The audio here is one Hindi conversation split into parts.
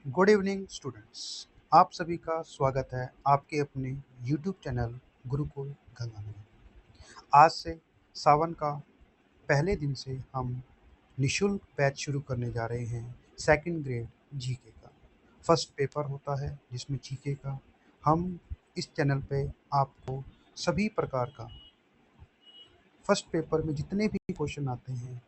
Good evening students. आप सभी का स्वागत है आपके अपने यूट्यूब चैनल गुरुकुल गंगा में। आज से सावन का पहले दिन से हम निशुल्क बैच शुरू करने जा रहे हैं। सेकंड ग्रेड जीके का फर्स्ट पेपर होता है जिसमें जीके का हम इस चैनल पे आपको सभी प्रकार का फर्स्ट पेपर में जितने भी क्वेश्चन आते हैं,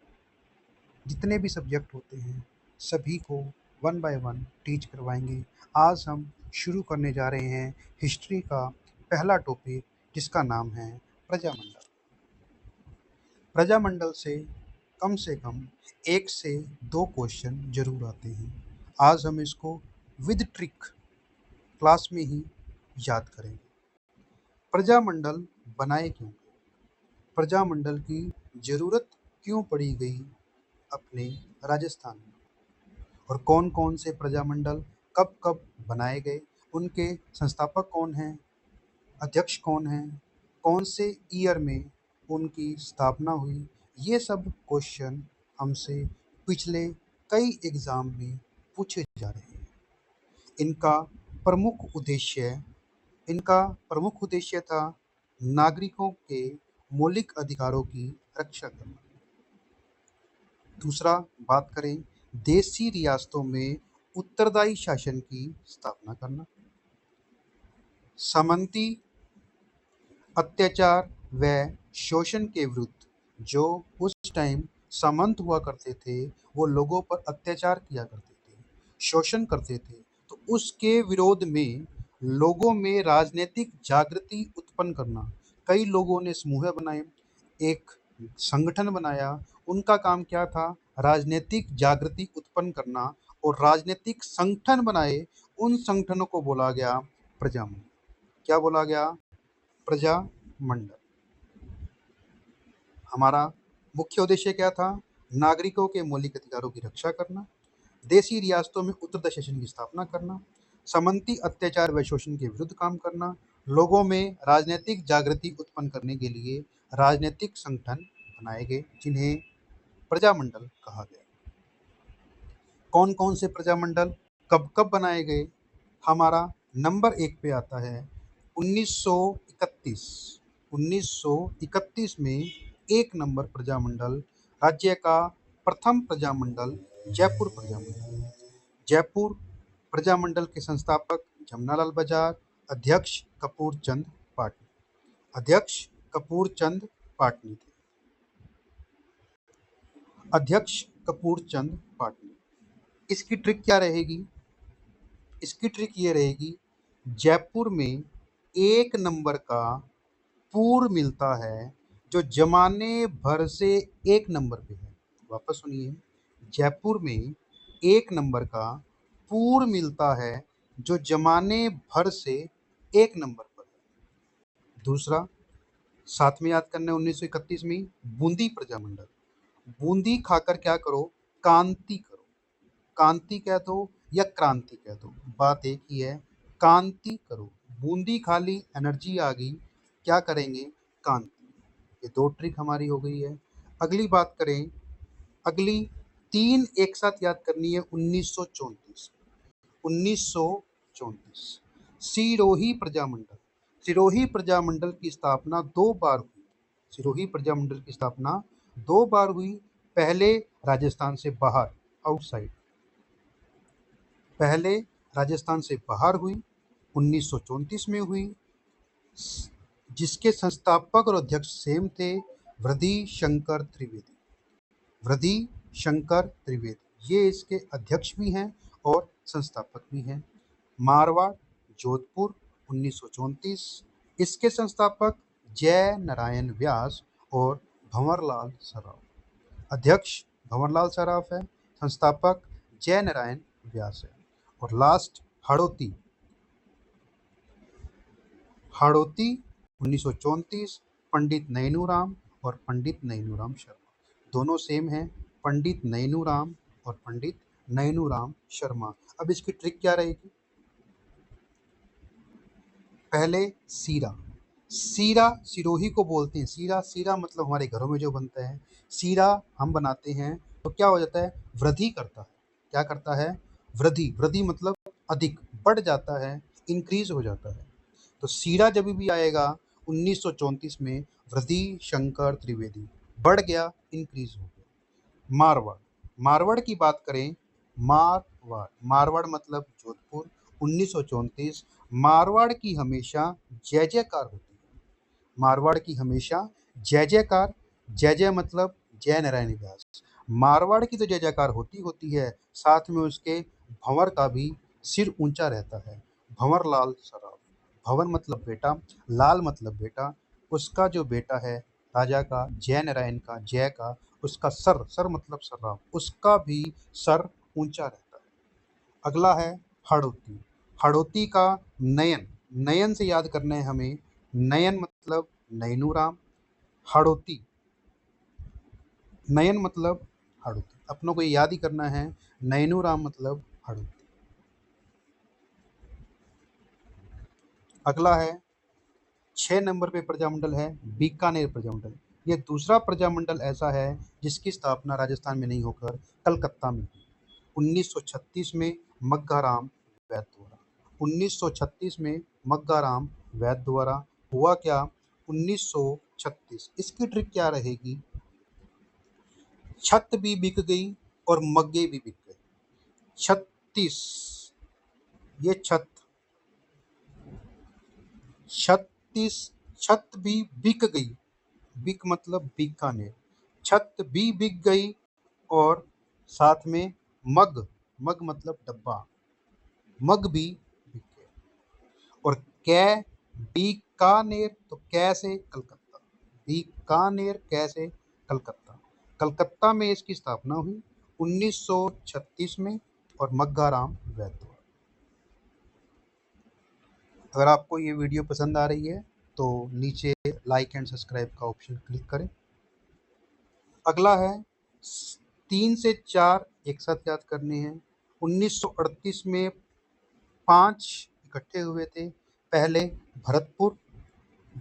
जितने भी सब्जेक्ट होते हैं, सभी को वन बाय वन टीच करवाएंगे। आज हम शुरू करने जा रहे हैं हिस्ट्री का पहला टॉपिक जिसका नाम है प्रजामंडल। प्रजामंडल से कम एक से दो क्वेश्चन जरूर आते हैं। आज हम इसको विद ट्रिक क्लास में ही याद करेंगे। प्रजामंडल बनाए क्यों? प्रजामंडल की ज़रूरत क्यों पड़ी गई अपने राजस्थान में? और कौन कौन से प्रजामंडल कब कब बनाए गए, उनके संस्थापक कौन हैं, अध्यक्ष कौन हैं, कौन से ईयर में उनकी स्थापना हुई, ये सब क्वेश्चन हमसे पिछले कई एग्ज़ाम में पूछे जा रहे हैं। इनका प्रमुख उद्देश्य इनका प्रमुख उद्देश्य था नागरिकों के मौलिक अधिकारों की रक्षा करना। दूसरा बात करें देशी रियासतों में उत्तरदायी शासन की स्थापना करना। सामंती अत्याचार व शोषण के विरुद्ध जो उस टाइम सामंत हुआ करते थे, वो लोगों पर अत्याचार किया करते थे, शोषण करते थे, तो उसके विरोध में लोगों में राजनीतिक जागृति उत्पन्न करना। कई लोगों ने समूह बनाए, एक संगठन बनाया। उनका काम क्या था? राजनीतिक जागृति उत्पन्न करना। और राजनीतिक संगठन बनाए, उन संगठनों को बोला गया प्रजामंडल। क्या बोला गया? प्रजामंडल। हमारा मुख्य उद्देश्य क्या था? नागरिकों के मौलिक अधिकारों की रक्षा करना, देशी रियासतों में उत्तरदायी शासन की स्थापना करना, सामंती अत्याचार व शोषण के विरुद्ध काम करना, लोगों में राजनीतिक जागृति उत्पन्न करने के लिए राजनीतिक संगठन बनाए गए जिन्हें प्रजामंडल कहा गया। कौन कौन से प्रजामंडल कब कब बनाए गए? हमारा नंबर एक पे आता है 1931। 1931 में एक नंबर प्रजामंडल, राज्य का प्रथम प्रजामंडल जयपुर प्रजामंडल। जयपुर प्रजामंडल के संस्थापक जमनालाल बजाज, अध्यक्ष कपूर चंद पाटनी। अध्यक्ष कपूर चंद पाटनी थे। अध्यक्ष कपूर चंद पाटनी। इसकी ट्रिक क्या रहेगी? इसकी ट्रिक ये रहेगी, जयपुर में एक नंबर का पूर्व मिलता है जो जमाने भर से एक नंबर पे है। वापस सुनिए, जयपुर में एक नंबर का पूर्व मिलता है जो जमाने भर से एक नंबर पर है। दूसरा साथ में याद करना है 1931 में बूंदी प्रजामंडल। बूंदी खाकर क्या करो? कांति करो। कांति कह दो या क्रांति कह दो, बात एक ही है। कांति करो। बूंदी खा ली, एनर्जी आ गई, क्या करेंगे? कांति। ये दो ट्रिक हमारी हो गई है। अगली बात करें, अगली तीन एक साथ याद करनी है। 1934। 1934 सिरोही प्रजामंडल। सिरोही प्रजामंडल की स्थापना दो बार हुई। सिरोही प्रजामंडल की स्थापना दो बार हुई। पहले राजस्थान से बाहर, आउटसाइड, पहले राजस्थान से बाहर हुई, 1934 में हुई, जिसके संस्थापक और अध्यक्ष सेम थे, वृद्धि शंकर त्रिवेदी। वृद्धि शंकर त्रिवेदी ये इसके अध्यक्ष भी हैं और संस्थापक भी हैं। मारवाड़ जोधपुर 1934, इसके संस्थापक जय नारायण व्यास और भंवरलाल सराफ। अध्यक्ष भंवरलाल सराफ है, संस्थापक जय नारायण व्यास है। और लास्ट हाड़ौती। हाड़ौती 1934, पंडित नैनूराम और पंडित नैनूराम शर्मा, दोनों सेम हैं, पंडित नैनूराम और पंडित नैनूराम शर्मा। अब इसकी ट्रिक क्या रहेगी? पहले सीरा। सीरा सिरोही को बोलते हैं। सीरा, सीरा मतलब हमारे घरों में जो बनता है, सीरा हम बनाते हैं तो क्या हो जाता है? वृद्धि करता है। क्या करता है? वृद्धि, वृद्धि मतलब अधिक, बढ़ जाता है, इंक्रीज हो जाता है। तो सीरा जब भी आएगा 1934 में, वृद्धि शंकर त्रिवेदी, बढ़ गया, इंक्रीज हो गया। मारवाड़, मारवाड़ की बात करें, मारवाड़, मारवाड़ मतलब जोधपुर, 1934। मारवाड़ की हमेशा जय जयकार होती है, मारवाड़ की हमेशा जय जयकार, जय जय मतलब जय नारायण व्यास। मारवाड़ की तो जय जयकार होती होती है, साथ में उसके भंवर का भी सिर ऊंचा रहता है। भंवर लाल सराफ, भंवर मतलब बेटा, लाल मतलब बेटा, उसका जो बेटा है राजा का, जय नारायण का, जय का, उसका सर, सर मतलब सर्राफ, उसका भी सर ऊंचा रहता है। अगला है हड़ौती, हड़ौती का नयन, नयन से याद करना है हमें, नयन मतलब नैनूराम, हड़ौती, नयन मतलब हड़ौती, अपनों को ये याद ही करना है, नैनूराम मतलब हड़ौती। अगला है 6 नंबर पे प्रजामंडल है बीकानेर प्रजामंडल। ये दूसरा प्रजामंडल ऐसा है जिसकी स्थापना राजस्थान में नहीं होकर कलकत्ता में हुई, 1936 में मग्गाराम वैद्य द्वारा। 1936 में मग्गाराम वैद्य द्वारा हुआ क्या, 1936। इसकी ट्रिक क्या रहेगी, छत भी बिक गई और मग्गे भी बिक गए। 36, ये छत, 36, छत भी बिक गई, बिक मतलब बीकानेर, छत भी बिक गई और साथ में मग, मग मतलब डब्बा, मग भी बिक गए। और कै, बीकानेर, तो कैसे कलकत्ता, बीकानेर कैसे कलकत्ता, कलकत्ता में इसकी स्थापना हुई 1936 में और मग्गाराम वैद्य द्वारा। अगर आपको ये वीडियो पसंद आ रही है तो नीचे लाइक एंड सब्सक्राइब का ऑप्शन क्लिक करें। अगला है 3 से 4 एक साथ याद करने हैं। 1938 में 5 इकट्ठे हुए थे। पहले भरतपुर,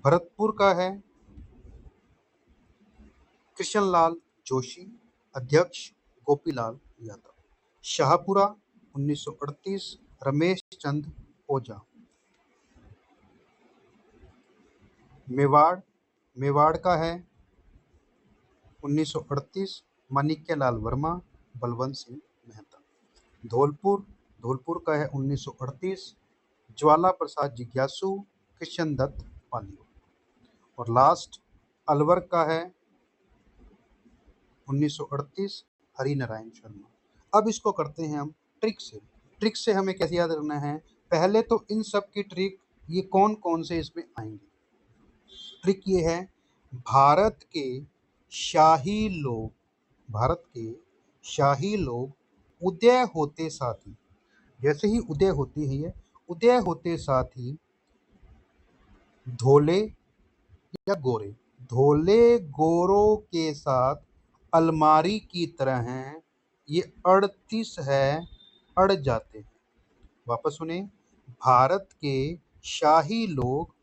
भरतपुर का है कृष्णलाल जोशी, अध्यक्ष गोपीलाल यादव। शाहपुरा 1938 रमेश चंद ओझा। मेवाड़, मेवाड़ का है 1938 माणिक्यलाल वर्मा, बलवंत सिंह मेहता। धौलपुर, धौलपुर का है 1938 ज्वाला प्रसाद जिज्ञासु, कृष्ण दत्त पालिया। और लास्ट अलवर का है 1938 हरि नारायण शर्मा। अब इसको करते हैं हम ट्रिक से। ट्रिक से हमें कैसे याद रखना है, पहले तो इन सब की ट्रिक, ये कौन कौन से इसमें आएंगे। ट्रिक ये है, भारत के शाही लोग, भारत के शाही लोग उदय होते साथ ही, जैसे ही उदय होती है ये, उदय होते साथ ही धोले या गोरे, धोले गोरों के साथ अलमारी की तरह हैं, ये 38 है, अड़ जाते हैं। वापस सुने, भारत के शाही लोग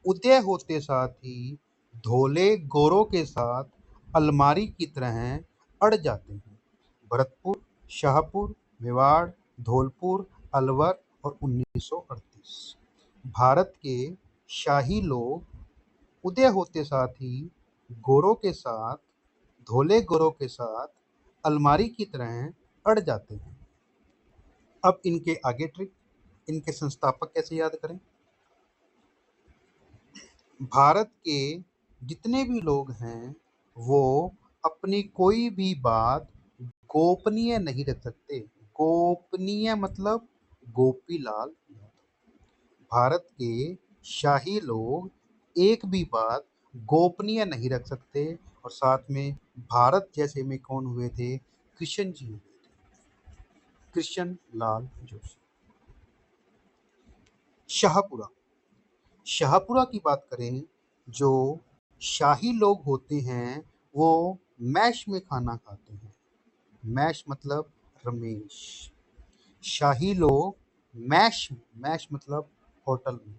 उदय होते साथ ही धोले गोरों के साथ अलमारी की तरह हैं, अड़ जाते हैं। भरतपुर, शाहपुर, मेवाड़, धौलपुर, अलवर और 1938। भारत के शाही लोग उदय होते साथ ही गोरों के साथ, धोले गोरों के साथ अलमारी की तरह अड़ जाते हैं। अब इनके आगे ट्रिक, इनके संस्थापक कैसे याद करें। भारत के जितने भी लोग हैं वो अपनी कोई भी बात गोपनीय नहीं रख सकते। गोपनीय मतलब गोपीलाल यादव। भारत के शाही लोग एक भी बात गोपनीय नहीं रख सकते। और साथ में भारत जैसे में कौन हुए थे, कृष्ण जी हुए थे, कृष्ण लाल जोशी। शाहपुरा, शाहपुरा की बात करें, जो शाही लोग होते हैं वो मैश में खाना खाते हैं। मैश मतलब रमेश, शाही लोग मैश, मैश मतलब होटल में,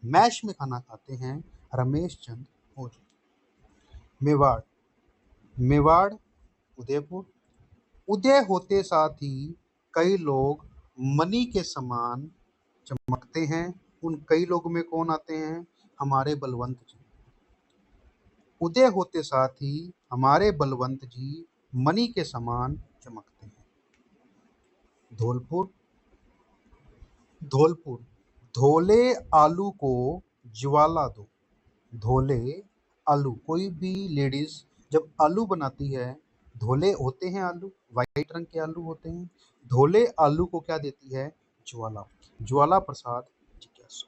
मैश में खाना खाते हैं, रमेश चंद ओझा। मेवाड़, मेवाड़ उदयपुर, उदय होते साथ ही कई लोग मणि के समान चमकते हैं। उन कई लोगों में कौन आते हैं? हमारे बलवंत जी। उदय होते साथ ही हमारे बलवंत जी मणि के समान चमकते हैं। धौलपुर। धौलपुर। धोले आलू को ज्वाला दो। धोले आलू, कोई भी लेडीज जब आलू बनाती है, धोले होते हैं आलू, वाइट रंग के आलू होते हैं, धोले आलू को क्या देती है? ज्वाला। ज्वाला प्रसाद जिज्ञासु।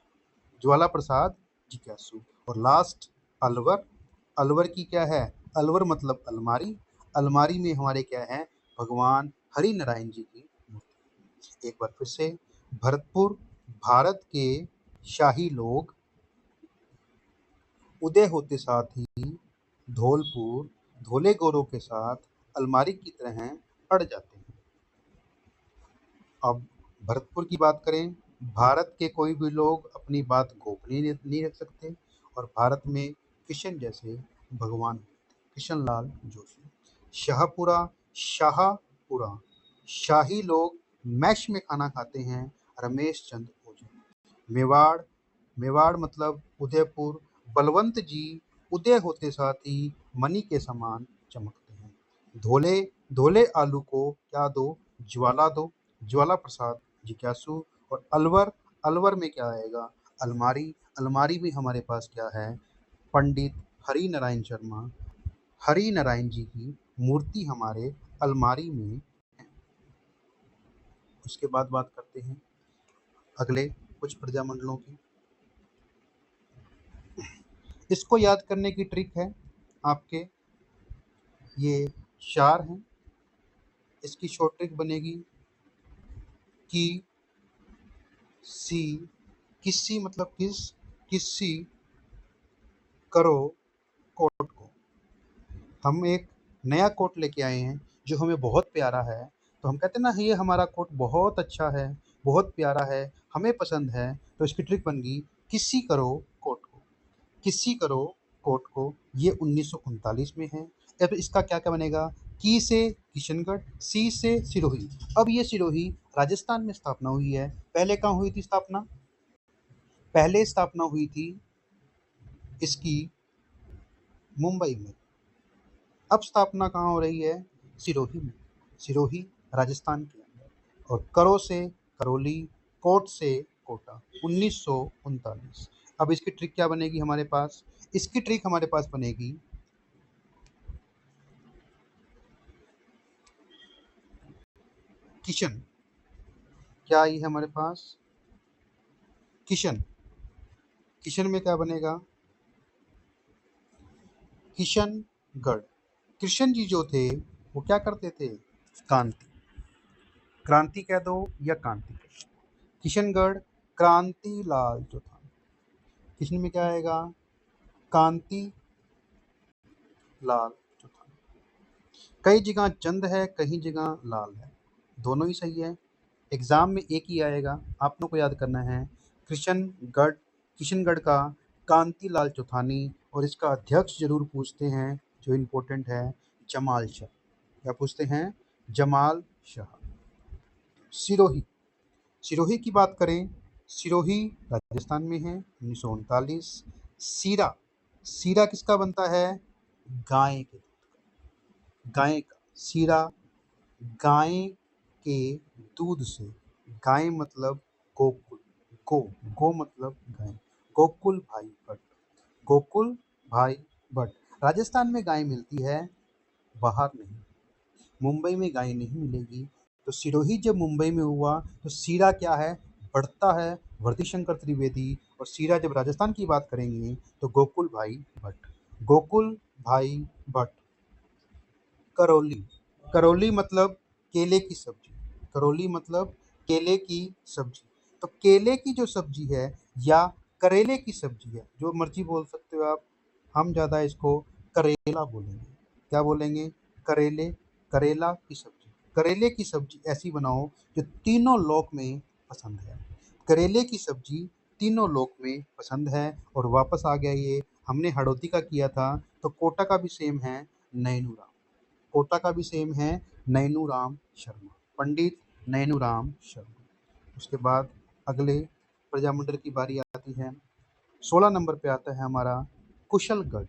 ज्वाला प्रसाद जिज्ञासु। और लास्ट अलवर। अलवर की क्या है? अलवर मतलब अलमारी। अलमारी में हमारे क्या है? भगवान हरि नारायण जी की मूर्ति। एक बार फिर से, भरतपुर। भारत के शाही लोग उदय होते साथ ही धौलपुर धोले गोरों के साथ अलमारी की तरह अड़ जाते हैं। अब भरतपुर की बात करें, भारत के कोई भी लोग अपनी बात गोपनीय नहीं रख सकते, और भारत में किशन जैसे भगवान किशन लाल जोशी। शाहपुरा। शाहपुरा। शाही लोग मैश में खाना खाते हैं, रमेश चंद्र ओझा। मेवाड़। मेवाड़ मतलब उदयपुर। बलवंत जी उदय होते साथ ही मणि के समान चमकते हैं। धोले। धोले आलू को क्या दो? ज्वाला दो। ज्वाला प्रसाद जिज्ञासु। और अलवर। अलवर में क्या आएगा? अलमारी। अलमारी में हमारे पास क्या है? पंडित हरि नारायण शर्मा। हरि नारायण जी की मूर्ति हमारे अलमारी में है। उसके बाद बात करते हैं अगले कुछ प्रजामंडलों की। इसको याद करने की ट्रिक है आपके, ये 4 हैं। इसकी शॉर्ट ट्रिक बनेगी कि सी। किसी मतलब किस। किसी करो कोट को। हम एक नया कोट लेके आए हैं जो हमें बहुत प्यारा है, तो हम कहते हैं ना, ये हमारा कोट बहुत अच्छा है, बहुत प्यारा है, हमें पसंद है। तो इसकी ट्रिक बन गई किसी करो कोट को। किसी करो कोट को। ये 1939 में है। अब इसका क्या क्या बनेगा? की से किशनगढ़, सी से सिरोही। अब ये सिरोही राजस्थान में स्थापना हुई है। पहले कहाँ हुई थी स्थापना? पहले स्थापना हुई थी इसकी मुंबई में। अब स्थापना कहाँ हो रही है? सिरोही में। सिरोही राजस्थान के अंदर। और करो से करौली, कोट से कोटा। 1939। अब इसकी ट्रिक क्या बनेगी हमारे पास? इसकी ट्रिक हमारे पास बनेगी किशन। क्या आई है हमारे पास? किशन। किशन में क्या बनेगा? किशनगढ़। कृष्ण जी जो थे वो क्या करते थे? क्रांति। क्रांति कह दो या क्रांति कह दो। किशनगढ़ क्रांति लाल जो था। किशन में क्या आएगा? कांति लाल जो था। कई जगह चंद है, कहीं जगह लाल है, दोनों ही सही है। एग्जाम में एक ही आएगा, आप लोग को याद करना है। किशनगढ़। किशनगढ़ का कांति लाल चौथानी। और इसका अध्यक्ष जरूर पूछते हैं जो इम्पोर्टेंट है, जमाल शाह। क्या पूछते हैं? जमाल शाह। सिरोही। सिरोही की बात करें, सिरोही राजस्थान में है, 1939। सीरा। सीरा किसका बनता है? गाय के। गाय का सीरा। गाय के दूध से। गाय मतलब गोकुल। गो। गो मतलब गाय। गोकुल भाई भट्ट। गोकुल भाई भट्ट। राजस्थान में गाय मिलती है, बाहर नहीं। मुंबई में गाय नहीं मिलेगी। तो सिरोही जब मुंबई में हुआ तो सीरा क्या है? बढ़ता है, वर्धीशंकर त्रिवेदी। और सीरा जब राजस्थान की बात करेंगे तो गोकुल भाई भट्ट। गोकुल भाई भट्ट। करौली। करौली मतलब केले की सब्जी। करौली मतलब केले की सब्जी। तो केले की जो सब्जी है या करेले की सब्जी है, जो मर्जी बोल सकते हो आप, हम ज़्यादा इसको करेला बोलेंगे। क्या बोलेंगे? करेले। करेला की सब्जी। करेले की सब्जी ऐसी बनाओ जो तीनों लोक में पसंद है। करेले की सब्जी तीनों लोक में पसंद है। और वापस आ गया ये, हमने हड़ौती का किया था, तो कोटा का भी सेम है, नैनूरा। कोटा का भी सेम है, नैनू राम शर्मा। पंडित नैनू राम शर्मा। उसके बाद अगले प्रजामंडल की बारी आती है। 16 नंबर पे आता है हमारा कुशलगढ़।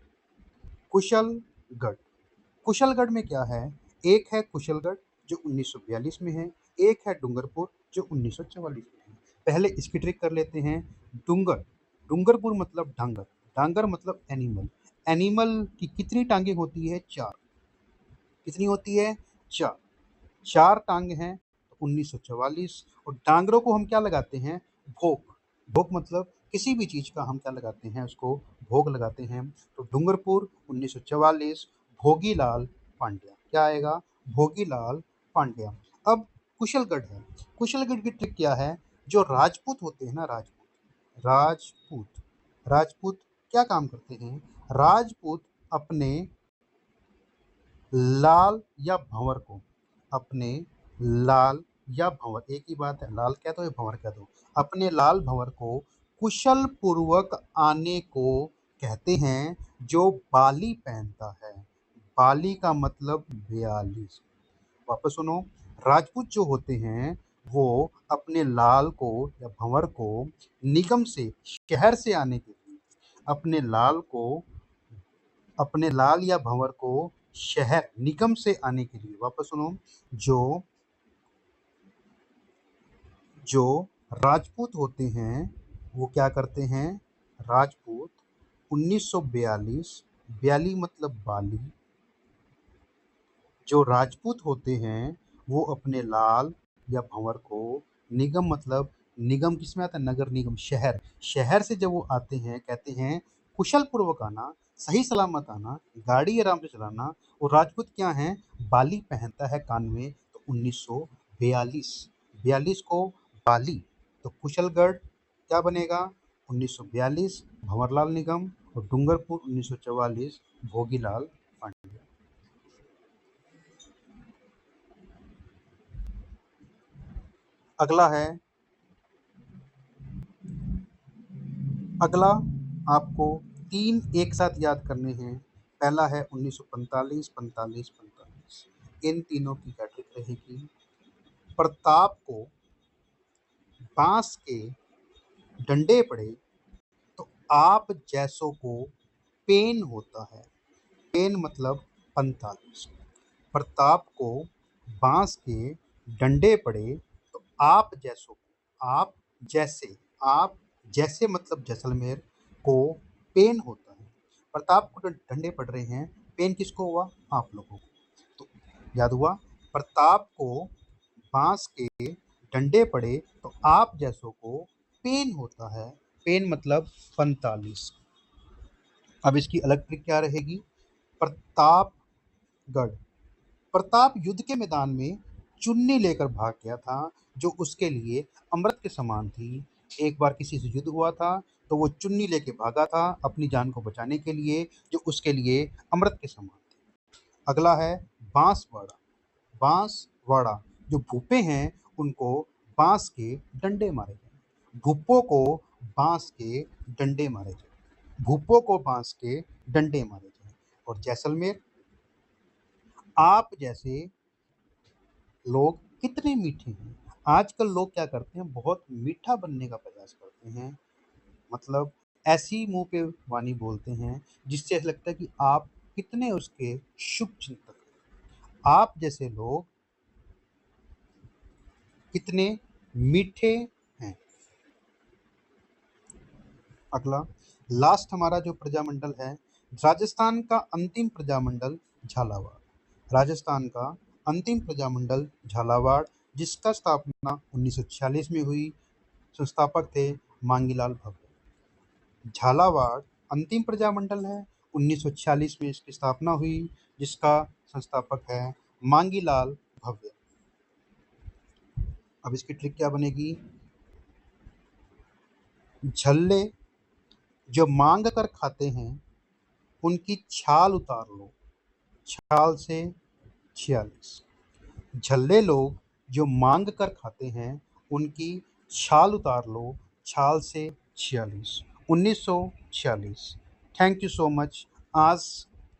कुशलगढ़ कुशलगढ़ में क्या है? एक है कुशलगढ़ जो 1942 में है, एक है डूंगरपुर जो 1944 में है। पहले इसकी ट्रिक कर लेते हैं। डूंगर डूंगरपुर मतलब डांगर, डांगर मतलब एनिमल। एनिमल की कितनी टांगे होती है? 4। कितनी होती है? 4। 4 टांगे हैं तो 1944। और डांगरों को हम क्या लगाते हैं? भोग। भोग मतलब किसी भी चीज का हम क्या लगाते हैं? उसको भोग लगाते हैं। तो डूंगरपुर 1944, भोगीलाल पांड्या। क्या आएगा? भोगीलाल पांड्या। अब कुशलगढ़ है। कुशलगढ़ की ट्रिक क्या है? जो राजपूत होते हैं ना, राजपूत राजपूत क्या काम करते हैं? राजपूत अपने लाल या भंवर को, अपने लाल या भंवर, एक ही बात है, लाल कह दो या भंवर कह दो, अपने लाल भंवर को कुशल पूर्वक आने को कहते हैं। जो बाली पहनता है, बाली का मतलब 42। वापस सुनो। राजपूत जो होते हैं वो अपने लाल को या भंवर को निगम से, शहर से आने के लिए, अपने लाल को, अपने लाल या भंवर को शहर निगम से आने के लिए, वापस सुनो, जो जो राजपूत होते हैं वो क्या करते हैं? राजपूत 1942, बयाली मतलब बाली, जो राजपूत होते हैं वो अपने लाल या भंवर को, निगम मतलब, निगम किसमें आता है? नगर निगम, शहर, शहर से जब वो आते हैं कहते हैं कुशल पूर्वक आना, सही सलामत आना, गाड़ी आराम से चलाना। और राजपूत क्या है? बाली पहनता है कान में। तो 1942, 42 को बाली, तो कुशलगढ़ क्या बनेगा? 1942 भंवरलाल निगम, और डूंगरपुर 1944 भोगीलाल पांड्या। अगला है, अगला आपको 3 एक साथ याद करने हैं। पहला है 1945, 45, 45। इन तीनों की क्या ट्रिक रहेगी? प्रताप को बांस के डंडे पड़े तो आप जैसों को पेन होता है। पेन मतलब 45। प्रताप को बांस के डंडे पड़े तो आप जैसों को, आप जैसे मतलब जैसलमेर को पेन होता है। प्रताप को डंडे पड़ रहे हैं, पेन किसको हुआ? आप लोगों को। तो याद हुआ, प्रताप को बांस के डंडे पड़े तो आप जैसों को पेन होता है। पेन मतलब 45। अब इसकी अलग ट्रिक क्या रहेगी? प्रतापगढ़ प्रताप युद्ध के मैदान में चुन्नी लेकर भाग गया था, जो उसके लिए अमृत के समान थी। एक बार किसी से युद्ध हुआ था तो वो चुन्नी लेके भागा था अपनी जान को बचाने के लिए, जो उसके लिए अमृत के समान थी। अगला है बांसवाड़ा। बांसवाड़ा, जो भूपे हैं उनको बांस के डंडे मारे गए। भूपों को बांस के डंडे मारे गए। भूपों को बांस के डंडे मारे गए। और जैसलमेर, आप जैसे लोग कितने मीठे हैं। आजकल लोग क्या करते हैं? बहुत मीठा बनने का प्रयास करते हैं। मतलब ऐसी मुंह पे वाणी बोलते हैं जिससे ऐसा लगता है कि आप कितने उसके शुभ चिंतक हैं। आप जैसे लोग कितने मीठे हैं। अगला, लास्ट हमारा जो प्रजामंडल है, राजस्थान का अंतिम प्रजामंडल झालावाड़। राजस्थान का अंतिम प्रजामंडल झालावाड़, जिसका स्थापना 1946 में हुई। संस्थापक थे मांगीलाल भव्य। झालावाड़ अंतिम प्रजामंडल है, 1946 में इसकी स्थापना हुई, जिसका संस्थापक है मांगीलाल भव्य। अब इसकी ट्रिक क्या बनेगी? झल्ले जो मांग कर खाते हैं उनकी छाल उतार लो, छाल से 46। झल्ले लोग जो मांग कर खाते हैं उनकी छाल उतार लो, छाल से 46। 1946। Thank you so much. आज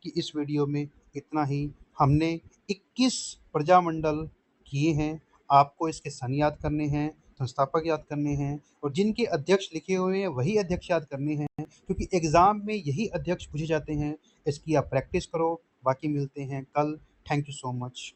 की इस वीडियो में इतना ही। हमने 21 प्रजामंडल किए हैं। आपको इसके सन याद करने हैं। संस्थापक याद करने हैं और जिनके अध्यक्ष लिखे हुए हैं वही अध्यक्ष याद करने हैं, क्योंकि एग्ज़ाम में यही अध्यक्ष पूछे जाते हैं। इसकी आप प्रैक्टिस करो। बाकी मिलते हैं कल। Thank you so much.